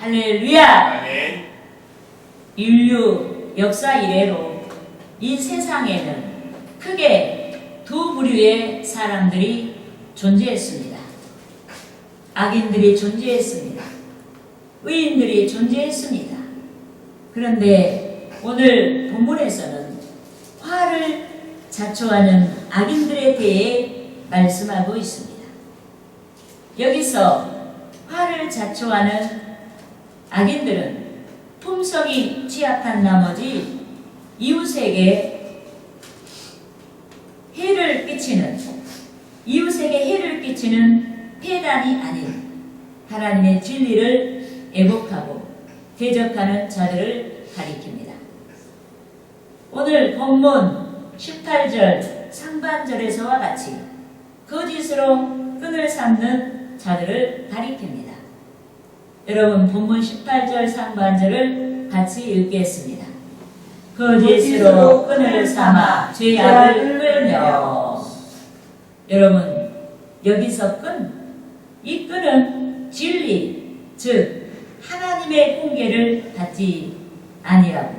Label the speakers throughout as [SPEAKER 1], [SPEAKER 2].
[SPEAKER 1] 할렐루야!
[SPEAKER 2] 아멘.
[SPEAKER 1] 인류 역사 이래로 이 세상에는 크게 두 부류의 사람들이 존재했습니다. 악인들이 존재했습니다. 의인들이 존재했습니다. 그런데 오늘 본문에서는 화를 자초하는 악인들에 대해 말씀하고 있습니다. 여기서 화를 자초하는 악인들은 품성이 취약한 나머지 이웃에게 해를 끼치는 폐단이 아닌 하나님의 진리를 애곡하고 대적하는 자들을 가리킵니다. 오늘 본문 18절 상반절에서와 같이 거짓으로 끈을 삼는 자들을 가리킵니다. 여러분 본문 18절 상반절을 같이 읽겠습니다. 거짓으로 끈을 삼아 죄악을 끌며. 여러분 여기서 이 끈은 진리, 즉 하나님의 공개를 받지 아니하고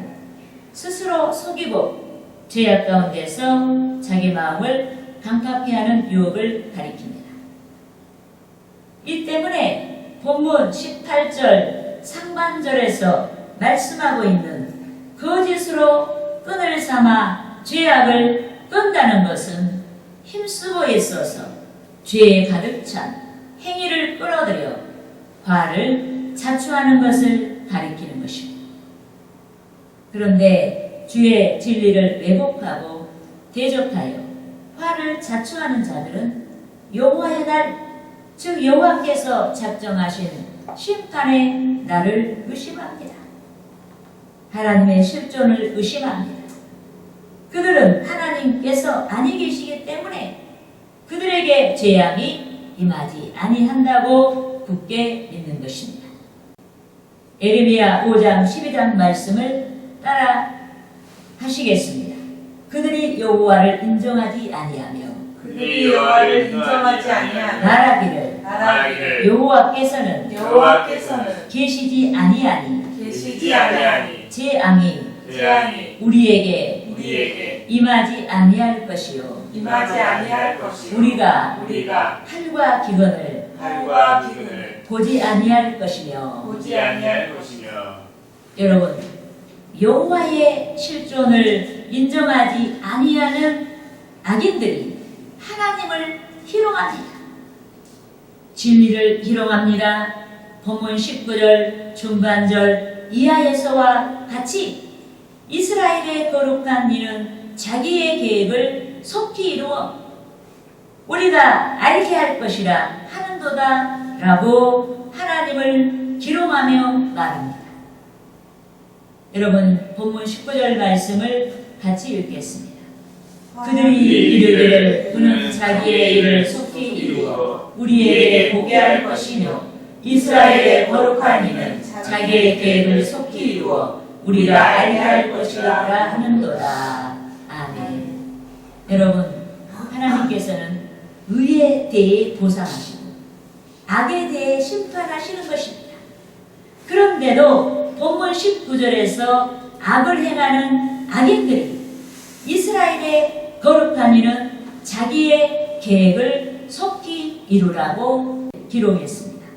[SPEAKER 1] 스스로 속이고 죄악 가운데서 자기 마음을 강팍해하는 유혹을 가리킵니다. 이 때문에 본문 18절 상반절에서 말씀하고 있는 거짓으로 끈을 삼아 죄악을 끈다는 것은 힘쓰고 있어서 죄에 가득 찬 행위를 끌어들여 화를 자초하는 것을 가리키는 것입니다. 그런데 주의 진리를 왜곡하고 대적하여 화를 자초하는 자들은 여호와의 날, 즉 여호와께서 작정하신 심판의 날을 의심합니다. 하나님의 실존을 의심합니다. 그들은 하나님께서 아니 계시기 때문에 그들에게 재앙이 임하지 아니한다고 굳게 믿는 것입니다. 에레미야 5장 12장 말씀을 따라 하시겠습니다. 그들이 여호와를 인정하지 아니하며 말하기를 여호와께서는 계시지 아니하니 재앙이 우리에게 임하지 아니할 것이요 우리가 칼과 기근을 보지 아니할 것이며. 여러분 여호와의 실존을 인정하지 아니하는 악인들이 하나님을 희롱합니다. 진리를 희롱합니다. 본문 19절 중반절 이하에서와 같이 이스라엘의 거룩한 이는 자기의 계획을 속히 이루어 우리가 알게 할 것이라 하는도다 라고 하나님을 기롱하며 말합니다. 여러분 본문 19절 말씀을 같이 읽겠습니다. 그들이 이르기를 그는 자기의 일을 속히 이루어 우리에게 보게 할 것이며 이스라엘의 거룩한 이는 자기의 계획을 속히 이루어 우리가 알게 할 것이라 하는도다. 아멘. 여러분 하나님께서는 의에 대해 보상하시고 악에 대해 심판하시는 것입니다. 그런데도 본문 19절에서 악을 행하는 악인들이 이스라엘의 거룩한 이는 자기의 계획을 속히 이루라고 기록했습니다.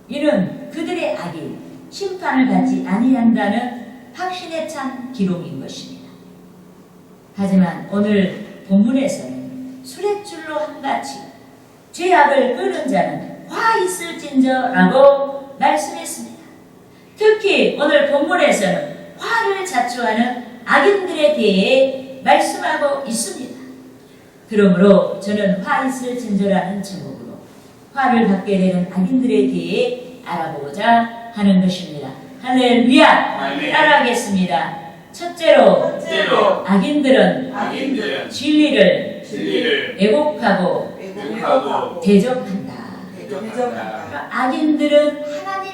[SPEAKER 1] 이는 그들의 악이 심판을 받지 아니한다는 확신에 찬 기록인 것입니다. 하지만 오늘 본문에서는 수레줄로 한같이 죄악을 끄는 자는 화 있을진저라고 말씀했습니다. 특히 오늘 본문에서는 화를 자초하는 악인들에 대해 말씀하고 있습니다. 그러므로 저는 화 있을진저라는 제목으로 화를 받게 되는 악인들에 대해 알아보고자 하는 것입니다. 할렐루야! 따라하겠습니다. 첫째로 악인들은 진리를 왜곡하고 대적한다. 악인들은 하나님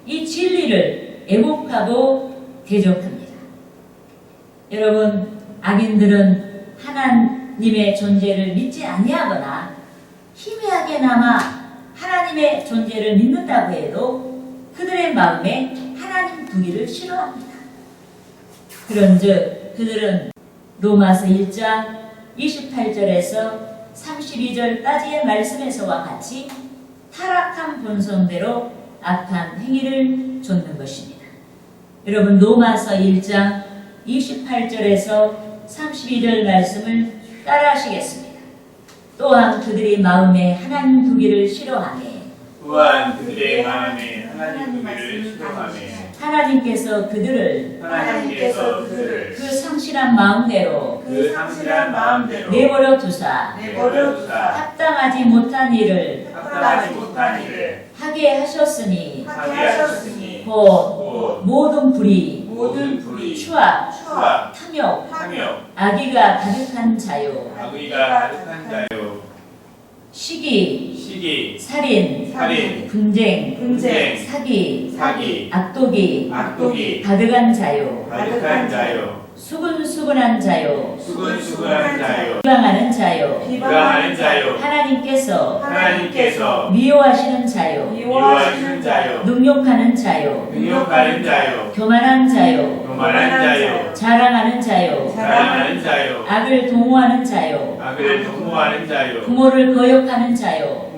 [SPEAKER 1] 이 진리를 왜곡하고 대적합니다. 여러분 악인들은 하나님의 존재를 믿지 아니하거나 희미하게나마 하나님의 존재를 믿는다고 해도 그들의 마음에 하나님 두기를 싫어합니다. 그런즉 그들은 로마서 1장 28절에서 32절까지의 말씀에서와 같이 타락한 본성대로 악한 행위를 좇는 것입니다. 여러분 로마서 1장 28절에서 32절 말씀을 따라하시겠습니다. 또한 그들이 마음에 하나님 두기를 싫어하네.
[SPEAKER 2] 또한 그들의 마음에 하나님 두기를 싫어하네.
[SPEAKER 1] 하나님께서 그들을 그 상실한 마음대로 내버려 두사 합당하지 못한 일을 하게 하셨으니 곧 모든 불의, 추악, 탐욕, 악의가 가득한 자요, 시기, 살인, 분쟁, 사기, 악독이, 가득한 자요, 수근수근한 자요, 비방하는 자요, 하나님께서 미워하시는 자요, 능욕하는 자요, 교만한 자요, 자랑하는 자요, 악을 동호하는 자요, 부모를 거역하는 자요,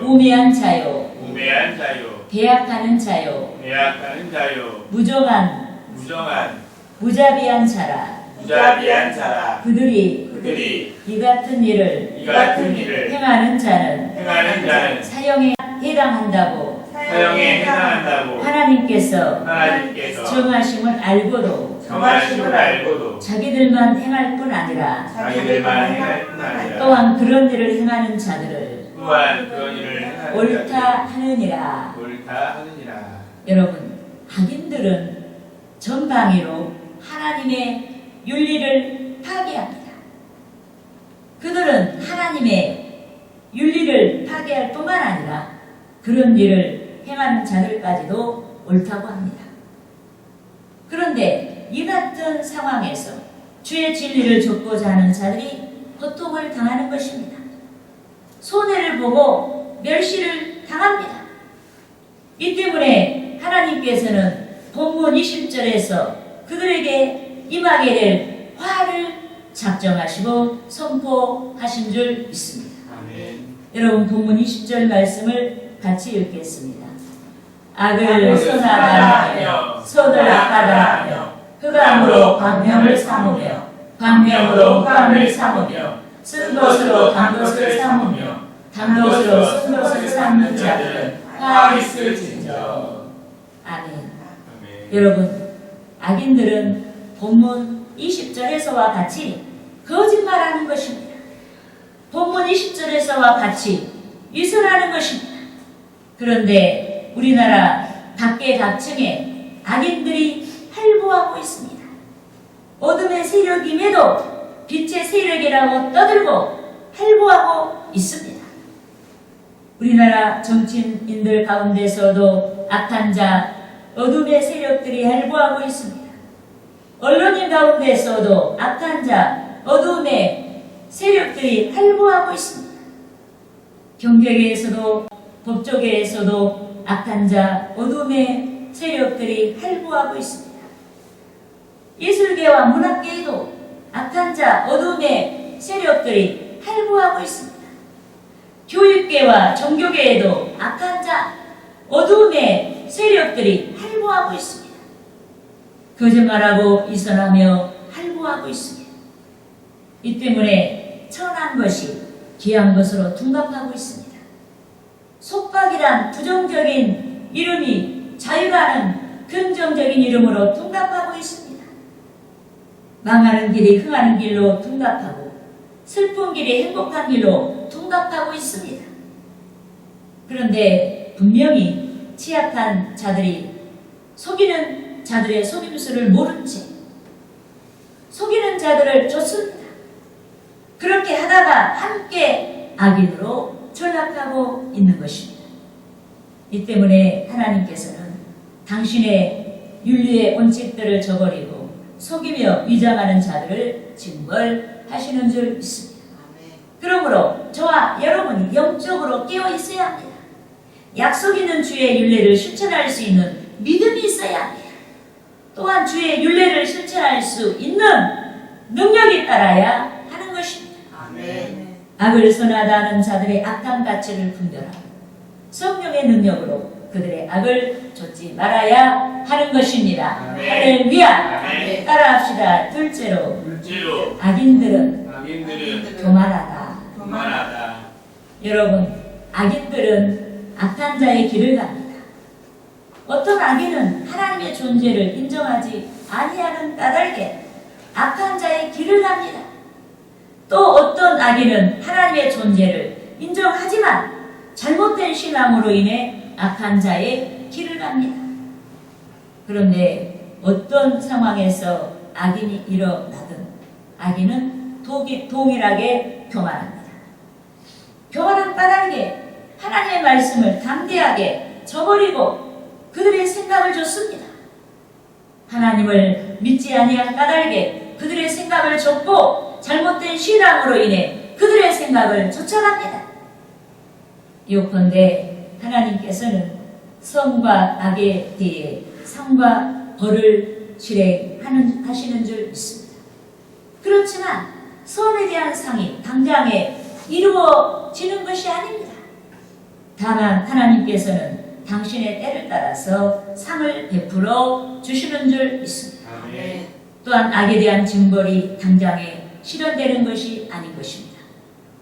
[SPEAKER 1] 우매한 자요, 배약하는 자요, 무정한 무자비한 자라. 그들이 이 같은 일을 행하는 자는 사형에 해당한다고 하나님께서 정하심을 알고도 자기들만 행할 뿐 아니라 또한 그런 일을 행하는 자들을 옳다 하느니라. 여러분, 악인들은 전방위로 하나님의 윤리를 파괴합니다. 그들은 하나님의 윤리를 파괴할 뿐만 아니라 그런 일을 행하는 자들까지도 옳다고 합니다. 그런데 이 같은 상황에서 주의 진리를 좇고자 하는 자들이 고통을 당하는 것입니다. 손해를 보고 멸시를 당합니다. 이 때문에 하나님께서는 본문 20절에서 그들에게 임하게 될 화를 작정하시고 선포하신 줄 믿습니다. 여러분 본문 20절 말씀을 같이 읽겠습니다. 악을 선하다 하며 선을 악하다 하며 흑암으로 광명을 삼으며 광명으로 흑암을 삼으며 쓴 것으로 단 것을 삼으며 단 것으로 쓴 것을 삼는 자들은 화 있을진저. 아멘. 여러분, 악인들은 본문 20절에서와 같이 거짓말하는 것입니다. 본문 20절에서와 같이 위선하는 것입니다. 그런데 우리나라 각계각층에 악인들이 활보하고 있습니다. 어둠의 세력임에도 빛의 세력이라고 떠들고 활보하고 있습니다. 우리나라 정치인들 가운데서도 악한 자, 어둠의 세력들이 활보하고 있습니다. 언론인 가운데서도 악한 자, 어둠의 세력들이 활보하고 있습니다. 경제계에서도 법조계에서도 악한 자, 어둠의 세력들이 활보하고 있습니다. 예술계와 문학계에도 악한 자, 어둠의 세력들이 활보하고 있습니다. 교육계와 종교계에도 악한 자, 어둠의 세력들이 활보하고 있습니다. 거짓말하고 이선하며 활보하고 있습니다. 이 때문에 천한 것이 귀한 것으로 둔갑하고 있습니다. 속박이란 부정적인 이름이 자유라는 긍정적인 이름으로 둔갑하고 있습니다. 망하는 길이 흥하는 길로 둔갑하고 슬픈 길이 행복한 길로 둔갑하고 있습니다. 그런데 분명히 취약한 자들이 속이는 자들의 속임수를 모른 채 속이는 자들을 쫓습니다. 그렇게 하다가 함께 악인으로 전락하고 있는 것입니다. 이 때문에 하나님께서는 당신의 윤리의 원칙들을 저버리고 속이며 위장하는 자들을 징벌하시는 줄 믿습니다. 그러므로 저와 여러분이 영적으로 깨어 있어야 합니다. 약속 있는 주의 윤례를 실천할 수 있는 믿음이 있어야 합니다. 또한 주의 윤례를 실천할 수 있는 능력이 따라야 하는 것입니다.
[SPEAKER 3] 아멘.
[SPEAKER 1] 악을 선하다는 자들의 악한 가치를 분별하고 성령의 능력으로 그들의 악을 좇지 말아야 하는 것입니다.
[SPEAKER 2] 아멘.
[SPEAKER 1] 할렐루야.
[SPEAKER 2] 아멘.
[SPEAKER 1] 따라합시다. 둘째로
[SPEAKER 2] 둘째로
[SPEAKER 1] 악인들은
[SPEAKER 2] 악인들은
[SPEAKER 1] 교만하다.
[SPEAKER 2] 교만하다.
[SPEAKER 1] 여러분, 악인들은 악한 자의 길을 갑니다. 어떤 악인은 하나님의 존재를 인정하지 아니하는 까닭에 악한 자의 길을 갑니다. 또 어떤 악인은 하나님의 존재를 인정하지만 잘못된 신앙으로 인해 악한 자의 길을 갑니다. 그런데 어떤 상황에서 악인이 일어나든 악인은 동일하게 교만합니다. 교만한 까닭에 하나님의 말씀을 담대하게 저버리고 그들의 생각을 줬습니다. 하나님을 믿지 아니한 까닭에 그들의 생각을 줬고 잘못된 신앙으로 인해 그들의 생각을 쫓아갑니다. 요컨대 하나님께서는 선과 악에 대해 상과 벌을 실행하시는 줄 믿습니다. 그렇지만 선에 대한 상이 당장에 이루어지는 것이 아닙니다. 다만 하나님께서는 당신의 때를 따라서 상을 베풀어 주시는 줄 믿습니다.
[SPEAKER 2] 아멘.
[SPEAKER 1] 또한 악에 대한 징벌이 당장에 실현되는 것이 아닌 것입니다.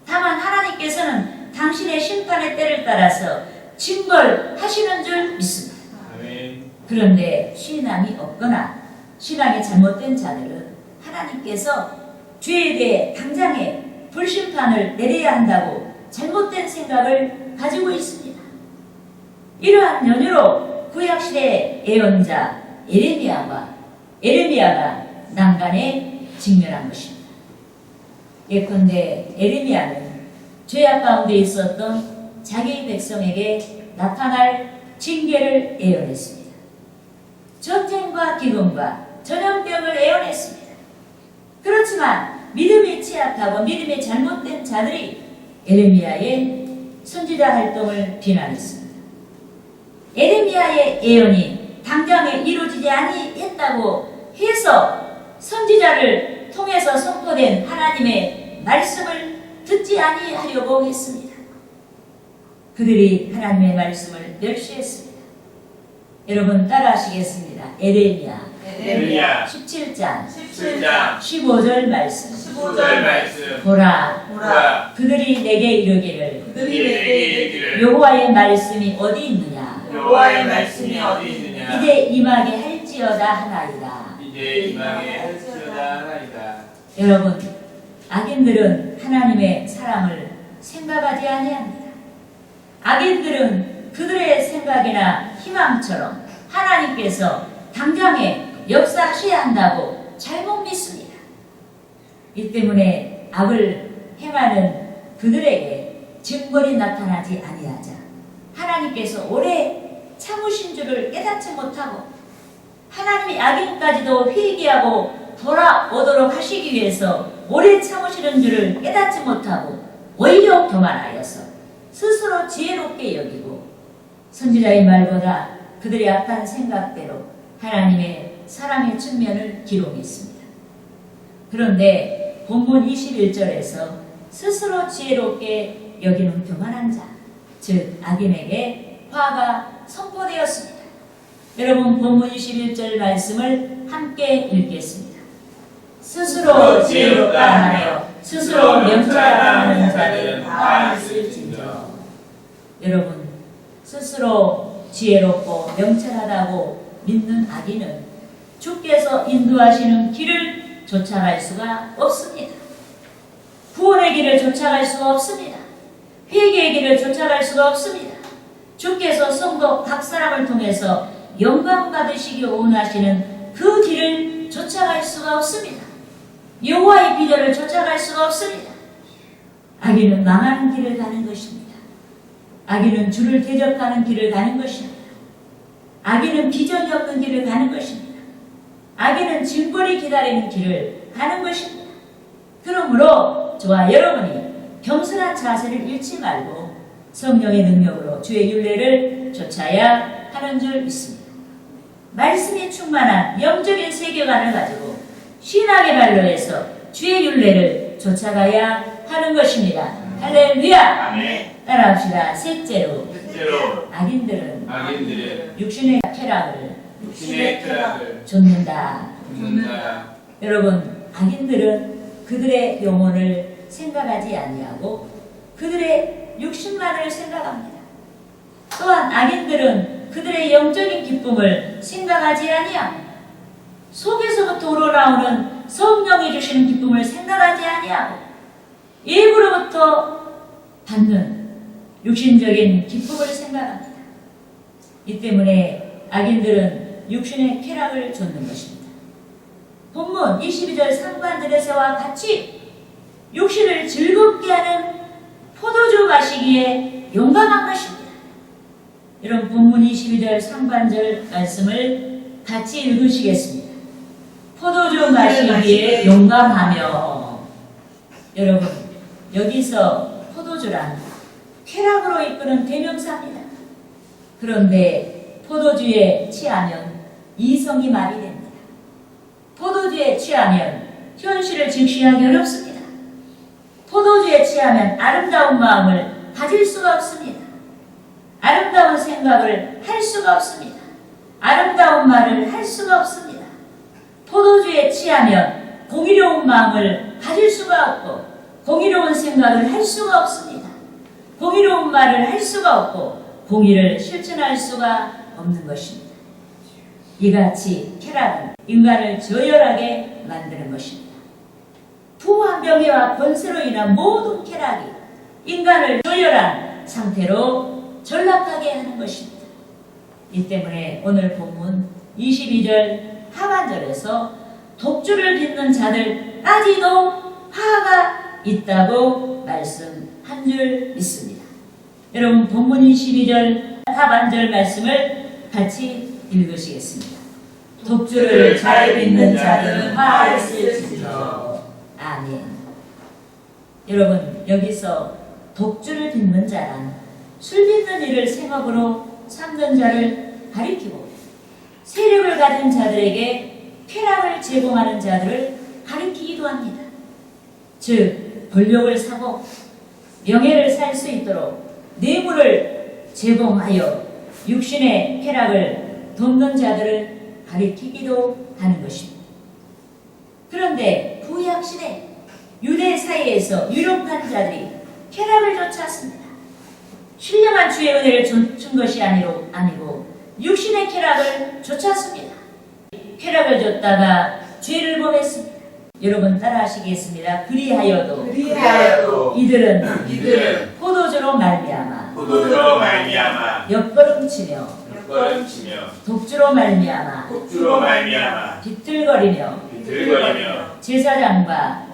[SPEAKER 1] 다만 하나님께서는 당신의 심판의 때를 따라서 징벌하시는 줄 믿습니다.
[SPEAKER 2] 아멘.
[SPEAKER 1] 그런데 신앙이 없거나 신앙이 잘못된 자들은 하나님께서 죄에 대해 당장에 불심판을 내려야 한다고 잘못된 생각을 가지고 있습니다. 이러한 연유로 구약시대의 예언자 에레미야가 난간에 직면한 것입니다. 예컨대 에레미야는 죄악 가운데 있었던 자기 백성에게 나타날 징계를 예언했습니다. 전쟁과 기근과 전염병을 예언했습니다. 그렇지만 믿음이 취약하고 믿음이 잘못된 자들이 에레미야의 선지자 활동을 비난했습니다. 에레미야의 예언이 당장에 이루어지지 아니했다고 해서 선지자를 통해서 선포된 하나님의 말씀을 듣지 아니하려고 했습니다. 그들이 하나님의 말씀을 멸시했습니다. 여러분 따라하시겠습니다. 에레미야 17장
[SPEAKER 2] 17장
[SPEAKER 1] 15절 말씀.
[SPEAKER 2] 15절 말씀.
[SPEAKER 1] 보라, 그들이 내게 이르기를
[SPEAKER 2] 이르기를
[SPEAKER 1] 여호와의 말씀이 어디 있느냐?
[SPEAKER 2] 여호와의 말씀이 어디 있느냐?
[SPEAKER 1] 이제 임하게 할지어다 하나이다.
[SPEAKER 2] 이제 임하게 할지어다 하나이다.
[SPEAKER 1] 여러분, 악인들은 하나님의 사랑을 생각하지 아니합니다. 악인들은 그들의 생각이나 희망처럼 하나님께서 당장에 역사하셔야 한다고 잘못 믿습니다. 이 때문에 악을 행하는 그들에게 징벌이 나타나지 아니하자 하나님께서 오래 참으신 줄을 깨닫지 못하고 하나님이 악인까지도 회개하고 돌아오도록 하시기 위해서 오래 참으시는 줄을 깨닫지 못하고 오히려 교만하여서 스스로 지혜롭게 여기고 선지자의 말보다 그들의 악한 생각대로 하나님의 사랑의 측면을 기록했습니다. 그런데 본문 21절에서 스스로 지혜롭게 여기는 교만한 자, 즉 악인에게 화가 선포되었습니다. 여러분 본문 21절 말씀을 함께 읽겠습니다. 스스로 지혜롭다 하여 스스로 명철하는 자는 다 있을진저. 여러분, 스스로 지혜롭고 명철하다고 믿는 악인은 주께서 인도하시는 길을 쫓아갈 수가 없습니다. 구원의 길을 쫓아갈 수가 없습니다. 회개의 길을 쫓아갈 수가 없습니다. 주께서 성도 각 사람을 통해서 영광 받으시기 원하시는 그 길을 쫓아갈 수가 없습니다. 여호와의 비전을 쫓아갈 수가 없습니다. 악인은 망하는 길을 가는 것입니다. 악인은 주를 대적하는 길을 가는 것입니다. 악인은 비전이 없는 길을 가는 것입니다. 악인은 징벌이 기다리는 길을 가는 것입니다. 그러므로 저와 여러분이 겸손한 자세를 잃지 말고 성령의 능력으로 주의 율례를 좇아야 하는 줄 믿습니다. 말씀이 충만한 영적인 세계관을 가지고 신학의 말로 해서 주의 율례를 좇아가야 하는 것입니다. 할렐루야!
[SPEAKER 2] 아멘.
[SPEAKER 1] 따라합시다. 셋째로
[SPEAKER 2] 셋째로
[SPEAKER 1] 악인들은 육신의 쾌락을
[SPEAKER 2] 육신의 쾌락을
[SPEAKER 1] 좇는다.
[SPEAKER 2] 좇는다.
[SPEAKER 1] 여러분, 악인들은 그들의 영혼을 생각하지 아니하고 그들의 육신만을 생각합니다. 또한 악인들은 그들의 영적인 기쁨을 생각하지 아니합니다. 속에서부터 우러나오는 성령이 주시는 기쁨을 생각하지 아니하고 일부로부터 받는 육신적인 기쁨을 생각합니다. 이 때문에 악인들은 육신의 쾌락을 좇는 것입니다. 본문 22절 상반들에서와 같이 육신을 즐겁게 하는 포도주 마시기에 용감한 것입니다. 여러분, 본문 22절 상반절 말씀을 같이 읽으시겠습니다. 포도주 마시기에 용감하며. 여러분, 여기서 포도주란 쾌락으로 이끄는 대명사입니다. 그런데 포도주에 취하면 이성이 말이 됩니다. 포도주에 취하면 현실을 직시하기 어렵습니다. 포도주에 취하면 아름다운 마음을 가질 수가 없습니다. 아름다운 생각을 할 수가 없습니다. 아름다운 말을 할 수가 없습니다. 포도주에 취하면 공의로운 마음을 가질 수가 없고 공의로운 생각을 할 수가 없습니다. 공의로운 말을 할 수가 없고 공의를 실천할 수가 없는 것입니다. 이같이 쾌락은 인간을 저열하게 만드는 것입니다. 부와 명예와 권세로 인한 모든 쾌락이 인간을 저열한 상태로 전락하게 하는 것입니다. 이 때문에 오늘 본문 22절 하반절에서 독주를 빚는 자들까지도 화가 있다고 말씀한 줄 믿습니다. 여러분, 본문 22절 하반절 말씀을 같이 읽으시겠습니다. 독주를 잘 빚는 자들은 화했을지도. 아멘. 여러분, 여기서 독주를 빚는 자란 술 빚는 일을 생업으로 삼는 자를 가리키고 세력을 가진 자들에게 쾌락을 제공하는 자들을 가리키기도 합니다. 즉, 권력을 사고 명예를 살 수 있도록 뇌물을 제공하여 육신의 쾌락을 돕는 자들을 가리키기도 하는 것입니다. 그런데 구약시대 유대 사이에서 유력한 자들이 쾌락을 좇았습니다. 신령한 주의 은혜를 좇은 것이 아니고 육신의 쾌락을 좇았습니다. 쾌락을 좇다가 죄를 범했습니다. 여러분, 따라하시겠습니다. 그리하여도 이들은 포도주로 말미암아 옆걸음치며 독주로 말미암아 비틀거리며 제사장과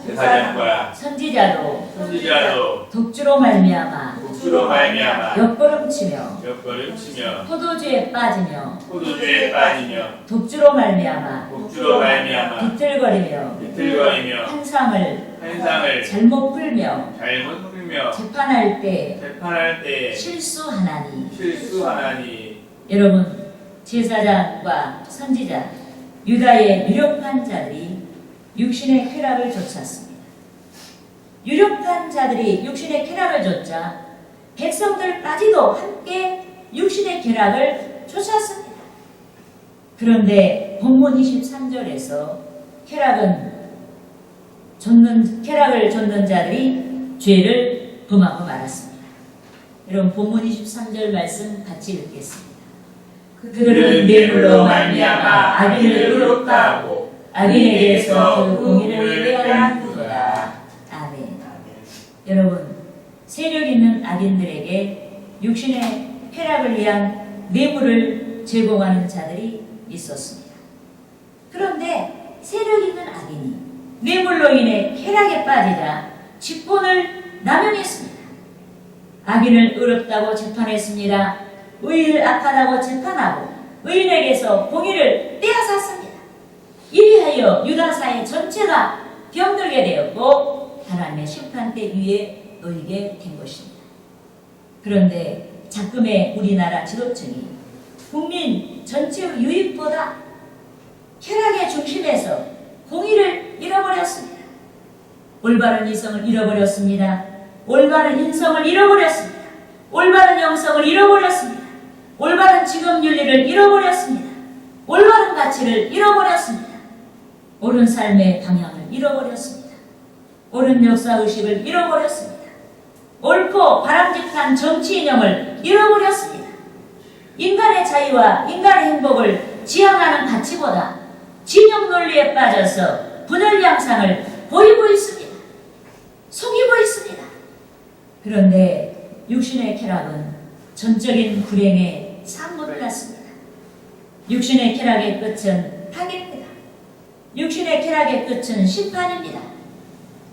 [SPEAKER 1] 선지자도 독주로 말미암아 옆걸음치며 포도주에 빠지며 독주로 말미암아 비틀거리며 한상을 잘못 풀며 재판할 때 실수하나니. 여러분, 제사장과 선지자, 유다의 유력한 자들이 육신의 쾌락을 좇았습니다. 유력한 자들이 육신의 쾌락을 좇자 백성들까지도 함께 육신의 쾌락을 좇았습니다. 그런데 본문 23절에서 쾌락을 좇는 자들이 죄를 범하고 말았습니다. 여러분, 본문 23절 말씀 같이 읽겠습니다. 그들은 뇌물로 말미암아 악인을 의롭다 하고 악인에게서 그 공의를 빼앗는도다. 아멘. 여러분, 세력 있는 악인들에게 육신의 쾌락을 위한 뇌물을 제공하는 자들이 있었습니다. 그런데 세력 있는 악인이 뇌물로 인해 쾌락에 빠지자 직권을 남용했습니다. 악인을 의롭다고 재판했습니다. 의인을 악하다고 재판하고 의인에게서 공의를 빼앗았습니다. 이리하여 유다사회 전체가 병들게 되었고 하나님의 심판대 위에 놓이게 된 것입니다. 그런데 작금의 우리나라 지도층이 국민 전체의 유익보다 쾌락의 중심에서 공의를 잃어버렸습니다. 올바른 이성을 잃어버렸습니다. 올바른 인성을 잃어버렸습니다. 올바른 영성을 잃어버렸습니다. 올바른 직업윤리를 잃어버렸습니다. 올바른 가치를 잃어버렸습니다. 옳은 삶의 방향을 잃어버렸습니다. 옳은 역사의식을 잃어버렸습니다. 옳고 바람직한 정치 이념을 잃어버렸습니다. 인간의 자유와 인간의 행복을 지향하는 가치보다 진영 논리에 빠져서 분열 양상을 보이고 있습니다. 속이고 있습니다. 그런데 육신의 쾌락은 전적인 불행의 산물 같습니다. 육신의 쾌락의 끝은 파괴입니다. 육신의 쾌락의 끝은 심판입니다.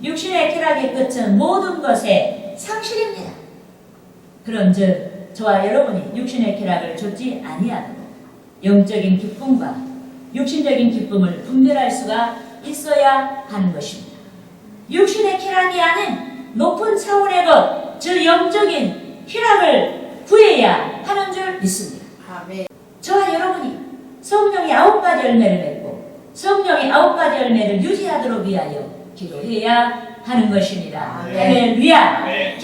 [SPEAKER 1] 육신의 쾌락의 끝은 모든 것의 상실입니다. 그런즉 저와 여러분이 육신의 쾌락을 좇지 아니하고 영적인 기쁨과 육신적인 기쁨을 분별할 수가 있어야 하는 것입니다. 육신의 쾌락이 아닌 높은 차원의 것, 즉 영적인 쾌락을 구해야 하는 줄 믿습니다.
[SPEAKER 3] 아멘.
[SPEAKER 1] 저와 여러분이 성령의 9가지 열매를 맺고 성령의 9가지 열매를 유지하도록 위하여 기도해야 하는 것입니다.
[SPEAKER 3] 아멘.
[SPEAKER 1] 할렐루야.
[SPEAKER 2] 네.